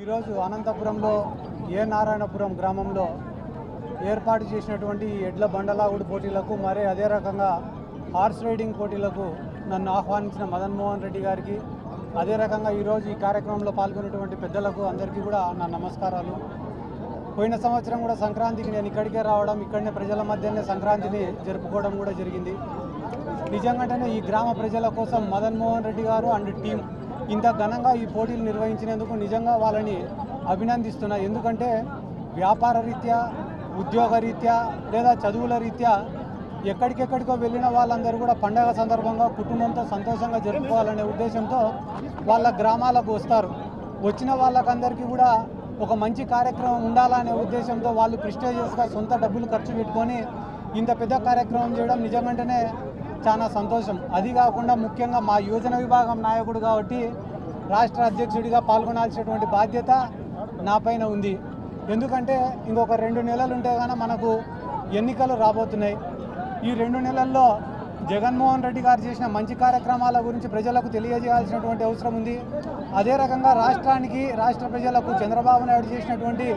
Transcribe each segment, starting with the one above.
ఈరోజు అనంతపురంలో ఏ నారాయణపురం గ్రామంలో ఏర్పాటు చేసినటువంటి ఎడ్ల బండలాగుడు పోటీలకు మరి అదే రకంగా హార్స్ రైడింగ్ పోటీలకు నన్ను ఆహ్వానించిన మదన్ మోహన్ రెడ్డి గారికి, అదే రకంగా ఈరోజు ఈ కార్యక్రమంలో పాల్గొనేటువంటి పెద్దలకు అందరికీ కూడా నా నమస్కారాలు. పోయిన సంవత్సరం కూడా సంక్రాంతికి నేను ఇక్కడికే రావడం, ఇక్కడనే ప్రజల మధ్యనే సంక్రాంతిని జరుపుకోవడం కూడా జరిగింది. నిజంగానే ఈ గ్రామ ప్రజల కోసం మదన్ మోహన్ రెడ్డి గారు అండ్ టీం ఇంత ఘనంగా ఈ పోటీలు నిర్వహించినందుకు నిజంగా వాళ్ళని అభినందిస్తున్నా. ఎందుకంటే వ్యాపార రీత్యా, ఉద్యోగ రీత్యా లేదా చదువుల రీత్యా ఎక్కడికెక్కడికో వెళ్ళిన వాళ్ళందరూ కూడా పండగ సందర్భంగా కుటుంబంతో సంతోషంగా జరుపుకోవాలనే ఉద్దేశంతో వాళ్ళ గ్రామాలకు వస్తారు. వచ్చిన వాళ్ళకందరికీ కూడా ఒక మంచి కార్యక్రమం ఉండాలనే ఉద్దేశంతో వాళ్ళు ప్రెస్టీజియస్గా సొంత డబ్బులు ఖర్చు పెట్టుకొని ఇంత పెద్ద కార్యక్రమం చేయడం నిజంగానే చాలా సంతోషం. అది కాకుండా ముఖ్యంగా మా యువజన విభాగం నాయకుడు కాబట్టి రాష్ట్ర అధ్యక్షుడిగా పాల్గొనాల్సినటువంటి బాధ్యత నా పైన ఉంది. ఎందుకంటే ఇంకొక 2 నెలలు ఉంటే కానీ మనకు ఎన్నికలు రాబోతున్నాయి. ఈ 2 నెలల్లో జగన్మోహన్ రెడ్డి గారు చేసిన మంచి కార్యక్రమాల గురించి ప్రజలకు తెలియజేయాల్సినటువంటి అవసరం ఉంది. అదే రకంగా రాష్ట్రానికి, రాష్ట్ర ప్రజలకు చంద్రబాబు నాయుడు చేసినటువంటి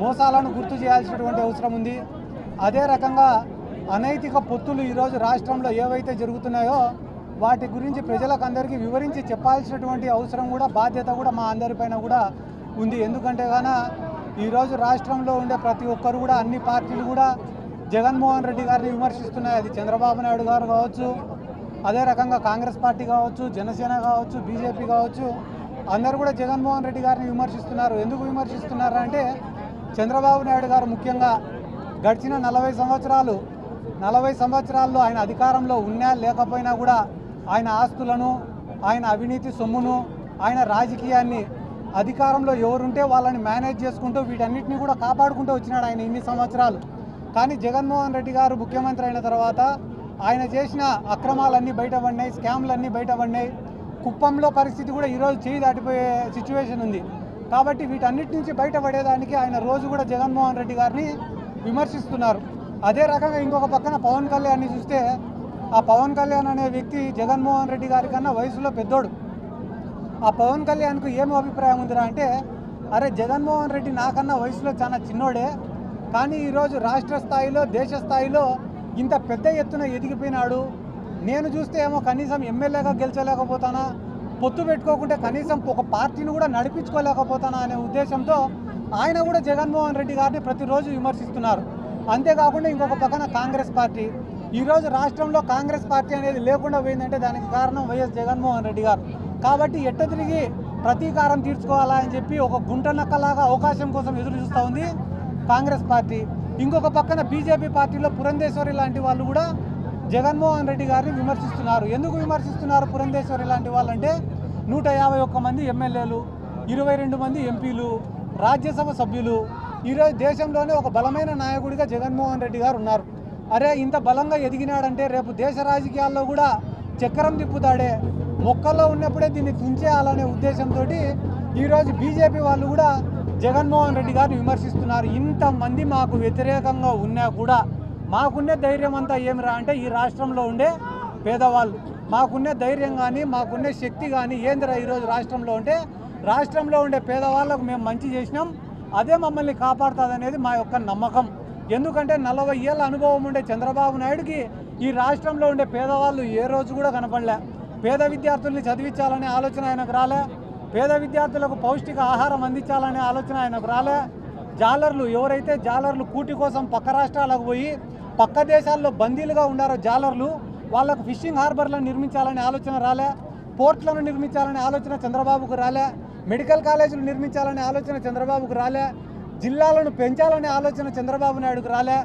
మోసాలను గుర్తు చేయాల్సినటువంటి అవసరం ఉంది. అదే రకంగా అనైతిక పొత్తులు ఈరోజు రాష్ట్రంలో ఏవైతే జరుగుతున్నాయో వాటి గురించి ప్రజలకు అందరికీ వివరించి చెప్పాల్సినటువంటి అవసరం కూడా, బాధ్యత కూడా మా అందరిపైన కూడా ఉంది. ఎందుకంటే గాన ఈరోజు రాష్ట్రంలో ఉండే ప్రతి ఒక్కరు కూడా, అన్ని పార్టీలు కూడా జగన్మోహన్ రెడ్డి గారిని విమర్శిస్తున్నాయి. అది చంద్రబాబు నాయుడు గారు కావచ్చు, అదే రకంగా కాంగ్రెస్ పార్టీ కావచ్చు, జనసేన కావచ్చు, బీజేపీ కావచ్చు, అందరూ కూడా జగన్మోహన్ రెడ్డి గారిని విమర్శిస్తున్నారు. ఎందుకు విమర్శిస్తున్నారు అంటే చంద్రబాబు నాయుడు గారు ముఖ్యంగా గడిచిన 40 సంవత్సరాల్లో ఆయన అధికారంలో ఉన్నా లేకపోయినా కూడా ఆయన ఆస్తులను, ఆయన అవినీతి సొమ్మును, ఆయన రాజకీయాన్ని అధికారంలో ఎవరుంటే వాళ్ళని మేనేజ్ చేసుకుంటూ వీటన్నిటిని కూడా కాపాడుకుంటూ వచ్చినాడు ఆయన ఇన్ని సంవత్సరాలు. కానీ జగన్మోహన్ రెడ్డి గారు ముఖ్యమంత్రి అయిన తర్వాత ఆయన చేసిన అక్రమాలన్నీ బయటపడినాయి, స్కామ్లన్నీ బయటపడినాయి. కుప్పంలో పరిస్థితి కూడా ఈరోజు చేయి దాటిపోయే సిచ్యువేషన్ ఉంది. కాబట్టి వీటన్నిటి నుంచి బయటపడేదానికి ఆయన రోజు కూడా జగన్మోహన్ రెడ్డి గారిని విమర్శిస్తున్నారు. అదే రకంగా ఇంకొక పక్కన పవన్ కళ్యాణ్ని చూస్తే, ఆ పవన్ కళ్యాణ్ అనే వ్యక్తి జగన్మోహన్ రెడ్డి గారి కన్నా వయసులో పెద్దోడు. ఆ పవన్ కళ్యాణ్కు ఏం అభిప్రాయం ఉందిరా అంటే, అరే జగన్మోహన్ రెడ్డి నాకన్నా వయసులో చాలా చిన్నోడే, కానీ ఈరోజు రాష్ట్ర స్థాయిలో, దేశ స్థాయిలో ఇంత పెద్ద ఎత్తున ఎదిగిపోయినాడు. నేను చూస్తే ఏమో కనీసం ఎమ్మెల్యేగా గెలిచలేకపోతానా, పొత్తు పెట్టుకోకుంటే కనీసం ఒక పార్టీని కూడా నడిపించుకోలేకపోతానా అనే ఉద్దేశంతో ఆయన కూడా జగన్మోహన్ రెడ్డి గారిని ప్రతిరోజు విమర్శిస్తున్నారు. అంతేకాకుండా ఇంకొక పక్కన కాంగ్రెస్ పార్టీ, ఈరోజు రాష్ట్రంలో కాంగ్రెస్ పార్టీ అనేది లేకుండా పోయిందంటే దానికి కారణం వైఎస్ జగన్మోహన్ రెడ్డి గారు. కాబట్టి ఎట్ట తిరిగి ప్రతీకారం తీర్చుకోవాలా అని చెప్పి ఒక గుంట నక్కలాగా అవకాశం కోసం ఎదురు చూస్తూ ఉంది కాంగ్రెస్ పార్టీ. ఇంకొక పక్కన బీజేపీ పార్టీలో పురంధేశ్వరి లాంటి వాళ్ళు కూడా జగన్మోహన్ రెడ్డి గారిని విమర్శిస్తున్నారు. ఎందుకు విమర్శిస్తున్నారు పురంధేశ్వరి లాంటి వాళ్ళంటే, 151 మంది ఎమ్మెల్యేలు, 22 మంది ఎంపీలు, రాజ్యసభ సభ్యులు, ఈరోజు దేశంలోనే ఒక బలమైన నాయకుడిగా జగన్మోహన్ రెడ్డి గారు ఉన్నారు. అరే ఇంత బలంగా ఎదిగినాడంటే రేపు దేశ రాజకీయాల్లో కూడా చక్రం తిప్పుతాడే, మొక్కల్లో ఉన్నప్పుడే దీన్ని తుంచేయాలనే ఉద్దేశంతో ఈరోజు బీజేపీ వాళ్ళు కూడా జగన్మోహన్ రెడ్డి గారిని విమర్శిస్తున్నారు. ఇంతమంది మాకు వ్యతిరేకంగా ఉన్నా కూడా మాకున్నే ధైర్యం అంతా ఏమిరా అంటే, ఈ రాష్ట్రంలో ఉండే పేదవాళ్ళు, మాకున్నే ధైర్యం కానీ, మాకున్నే శక్తి కానీ ఏందిరా ఈరోజు రాష్ట్రంలో ఉంటే, రాష్ట్రంలో ఉండే పేదవాళ్ళకు మేము మంచి చేసినాం, అదే మమ్మల్ని కాపాడుతుందనేది మా యొక్క నమ్మకం. ఎందుకంటే 40 ఏళ్ళ అనుభవం ఉండే చంద్రబాబు నాయుడుకి ఈ రాష్ట్రంలో ఉండే పేదవాళ్ళు ఏ రోజు కూడా కనపడలే. పేద విద్యార్థుల్ని చదివించాలనే ఆలోచన ఆయనకు రాలే, పేద విద్యార్థులకు పౌష్టిక ఆహారం అందించాలనే ఆలోచన ఆయనకు రాలే. జాలర్లు ఎవరైతే జాలర్లు కూటి కోసం పక్క రాష్ట్రాలకు పోయి పక్క దేశాల్లో బందీలుగా ఉన్నారో జాలర్లు, వాళ్ళకు ఫిషింగ్ హార్బర్లను నిర్మించాలనే ఆలోచన రాలే, పోర్ట్లను నిర్మించాలనే ఆలోచన చంద్రబాబుకు రాలే, మెడికల్ కాలేజీలు నిర్మించాలనే ఆలోచన చంద్రబాబుకు రాలే, జిల్లాలను పెంచాలనే ఆలోచన చంద్రబాబు నాయుడుకు రాలే,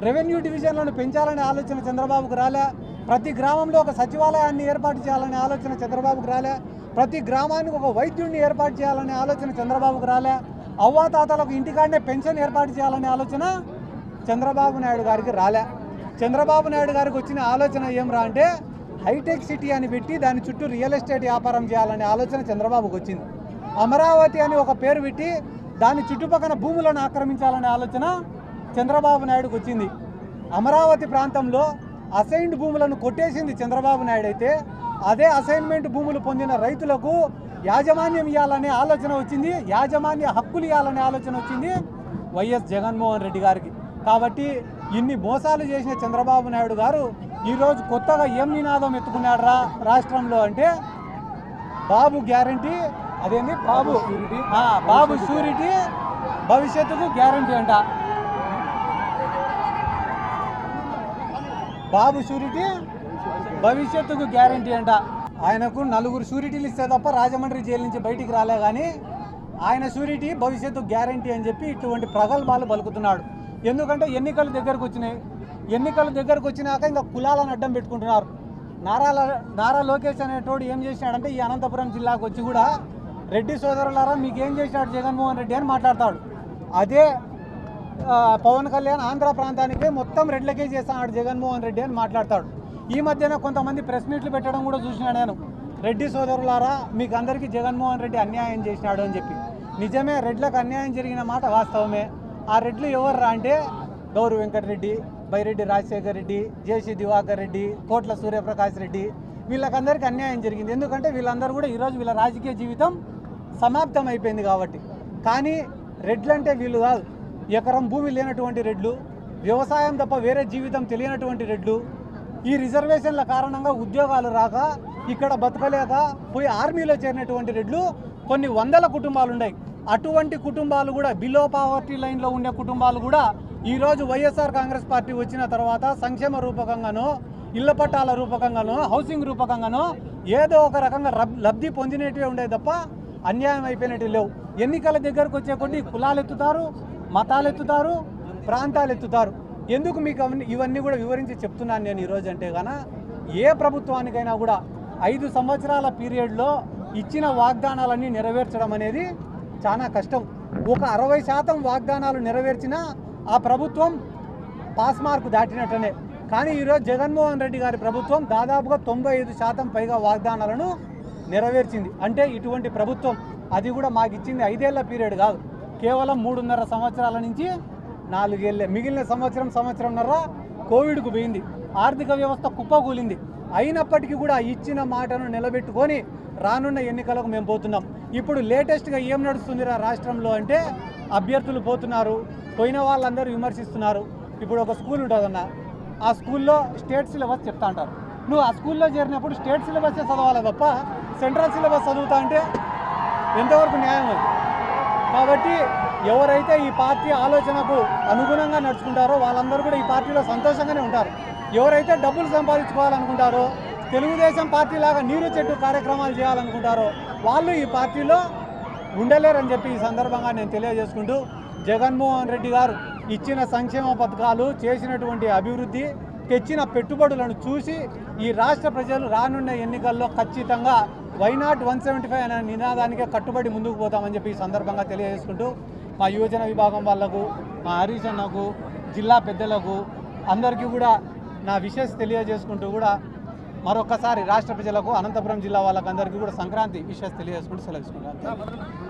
రెవెన్యూ డివిజన్లను పెంచాలనే ఆలోచన చంద్రబాబుకు రాలే, ప్రతి గ్రామంలో ఒక సచివాలయాన్ని ఏర్పాటు చేయాలనే ఆలోచన చంద్రబాబుకు రాలే, ప్రతి గ్రామానికి ఒక వైద్యుడిని ఏర్పాటు చేయాలనే ఆలోచన చంద్రబాబుకు రాలే, అవ్వాతాతలకు ఇంటికాడనే పెన్షన్ ఏర్పాటు చేయాలనే ఆలోచన చంద్రబాబు నాయుడు గారికి రాలే. చంద్రబాబు నాయుడు గారికి వచ్చిన ఆలోచన ఏం అంటే, హైటెక్ సిటీ అని పెట్టి దాని చుట్టూ రియల్ ఎస్టేట్ వ్యాపారం చేయాలనే ఆలోచన చంద్రబాబుకు వచ్చింది. అమరావతి అని ఒక పేరు పెట్టి దాని చుట్టుపక్కల భూములను ఆక్రమించాలనే ఆలోచన చంద్రబాబు నాయుడుకు వచ్చింది. అమరావతి ప్రాంతంలో అసైన్డ్ భూములను కొట్టేసింది చంద్రబాబు నాయుడు అయితే, అదే అసైన్మెంట్ భూములు పొందిన రైతులకు యాజమాన్యం ఇవ్వాలనే ఆలోచన వచ్చింది, యాజమాన్య హక్కులు ఇవ్వాలనే ఆలోచన వచ్చింది వైఎస్ జగన్మోహన్ రెడ్డి గారికి. కాబట్టి ఇన్ని మోసాలు చేసిన చంద్రబాబు నాయుడు గారు ఈరోజు కొత్తగా ఏం నినాదం ఎత్తుకున్నాడు రాష్ట్రంలో అంటే బాబు గ్యారంటీ, అదేంటి బాబు షూరిటీ భవిష్యత్తుకు గ్యారంటీ అంట. బాబు షూరిటీ భవిష్యత్తుకు గ్యారంటీ అంట. ఆయనకు 4 షూరిటీలు ఇస్తే తప్ప రాజమండ్రి జైలు నుంచి బయటికి రాలే కానీ ఆయన షూరిటీ భవిష్యత్తు గ్యారంటీ అని చెప్పి ఇటువంటి ప్రగల్భాలు పలుకుతున్నాడు. ఎందుకంటే ఎన్నికలు దగ్గరకు వచ్చినాయి, ఎన్నికలు దగ్గరకు వచ్చినాక ఇంకా కులాలను అడ్డం పెట్టుకుంటున్నారు. నారా లోకేష్ అనేటోడు ఏం చేసినాడంటే ఈ అనంతపురం జిల్లాకు వచ్చి కూడా రెడ్డి సోదరులారా మీకేం చేసినాడు జగన్మోహన్ రెడ్డి అని మాట్లాడతాడు. అదే పవన్ కళ్యాణ్ ఆంధ్ర ప్రాంతానికి మొత్తం రెడ్లకే చేస్తున్నాడు జగన్మోహన్ రెడ్డి అని మాట్లాడతాడు. ఈ మధ్యన కొంతమంది ప్రెస్ మీట్లు పెట్టడం కూడా చూసినా నేను, రెడ్డి సోదరులారా మీకు అందరికీ జగన్మోహన్ రెడ్డి అన్యాయం చేసినాడు అని చెప్పి. నిజమే, రెడ్లకు అన్యాయం జరిగిన మాట వాస్తవమే. ఆ రెడ్లు ఎవర్రా అంటే గౌరవ్ వెంకటరెడ్డి, బైరెడ్డి రాజశేఖర్ రెడ్డి, జేసీ దివాకర్ రెడ్డి, కోట్ల సూర్యప్రకాష్ రెడ్డి, వీళ్ళకందరికీ అన్యాయం జరిగింది. ఎందుకంటే వీళ్ళందరూ కూడా ఈరోజు వీళ్ళ రాజకీయ జీవితం సమాప్తం అయిపోయింది కాబట్టి. కానీ రెడ్లు అంటే వీళ్ళు కాదు, ఎకరం భూమి లేనటువంటి రెడ్లు, వ్యవసాయం తప్ప వేరే జీవితం తెలియనటువంటి రెడ్లు, ఈ రిజర్వేషన్ల కారణంగా ఉద్యోగాలు రాక ఇక్కడ బతకలేక పోయి ఆర్మీలో చేరినటువంటి రెడ్లు కొన్ని వందల కుటుంబాలు ఉన్నాయి. అటువంటి కుటుంబాలు కూడా బిలో పావర్టీ లైన్లో ఉండే కుటుంబాలు కూడా ఈరోజు వైఎస్ఆర్ కాంగ్రెస్ పార్టీ వచ్చిన తర్వాత సంక్షేమ రూపకంగానో, ఇళ్ల పట్టాల రూపకంగానో, హౌసింగ్ రూపకంగానో ఏదో ఒక రకంగా లబ్ధి పొందినట్టువే ఉండే తప్ప అన్యాయం అయిపోయినట్టు లేవు. ఎన్నికల దగ్గరకు వచ్చే కొన్ని కులాలు ఎత్తుతారు, మతాలు ఎత్తుతారు, ప్రాంతాలు ఎత్తుతారు. ఎందుకు మీకు ఇవన్నీ కూడా వివరించి చెప్తున్నాను నేను ఈరోజు అంటే గాన, ఏ ప్రభుత్వానికైనా కూడా 5 సంవత్సరాల పీరియడ్లో ఇచ్చిన వాగ్దానాలన్నీ నెరవేర్చడం అనేది చాలా కష్టం. ఒక 60% వాగ్దానాలు నెరవేర్చినా ఆ ప్రభుత్వం పాస్ మార్కు దాటినట్టనే. కానీ ఈరోజు జగన్మోహన్ రెడ్డి గారి ప్రభుత్వం దాదాపుగా 95% పైగా వాగ్దానాలను నెరవేర్చింది. అంటే ఇటువంటి ప్రభుత్వం, అది కూడా మాకు ఇచ్చింది 5 ఏళ్ల పీరియడ్ కాదు, కేవలం 3.5 సంవత్సరాల నుంచి 4 ఏళ్ళే. మిగిలిన సంవత్సరంన్నర కోవిడ్కు పోయింది, ఆర్థిక వ్యవస్థ కుప్పకూలింది. అయినప్పటికీ కూడా ఇచ్చిన మాటను నిలబెట్టుకొని రానున్న ఎన్నికలకు మేము పోతున్నాం. ఇప్పుడు లేటెస్ట్గా ఏం నడుస్తుందిరా రాష్ట్రంలో అంటే అభ్యర్థులు పోతున్నారు, పోయిన వాళ్ళందరూ విమర్శిస్తున్నారు. ఇప్పుడు ఒక స్కూల్ ఉంటుందన్న, ఆ స్కూల్లో స్టేట్ సిలబస్ చెప్తా అంటారు. నువ్వు ఆ స్కూల్లో చేరినప్పుడు స్టేట్ సిలబస్సే చదవాలి తప్ప సెంట్రల్ సిలబస్ చదువుతా అంటే ఎంతవరకు న్యాయం అది? కాబట్టి ఎవరైతే ఈ పార్టీ ఆలోచనకు అనుగుణంగా నడుచుకుంటారో వాళ్ళందరూ కూడా ఈ పార్టీలో సంతోషంగానే ఉంటారు. ఎవరైతే డబ్బులు సంపాదించుకోవాలనుకుంటారో, తెలుగుదేశం పార్టీ లాగా నీరు చెట్టు కార్యక్రమాలు చేయాలనుకుంటారో వాళ్ళు ఈ పార్టీలో ఉండలేరని చెప్పి ఈ సందర్భంగా నేను తెలియజేసుకుంటూ, జగన్మోహన్ రెడ్డి గారు ఇచ్చిన సంక్షేమ పథకాలు, చేసినటువంటి అభివృద్ధి, తెచ్చిన పెట్టుబడులను చూసి ఈ రాష్ట్ర ప్రజలు రానున్న ఎన్నికల్లో ఖచ్చితంగా వైనాట్ 175 అనే నినాదానికే కట్టుబడి ముందుకు పోతామని చెప్పి ఈ సందర్భంగా తెలియజేసుకుంటూ, మా యువజన విభాగం వాళ్లకు, మా హరీష్ అన్నకు, జిల్లా పెద్దలకు అందరికీ కూడా నా విషెస్ తెలియజేసుకుంటూ కూడా మరొకసారి రాష్ట్ర ప్రజలకు, అనంతపురం జిల్లా వాళ్ళకందరికీ కూడా సంక్రాంతి విషెస్ తెలియజేసుకుంటూ సెలవుకుంటాను.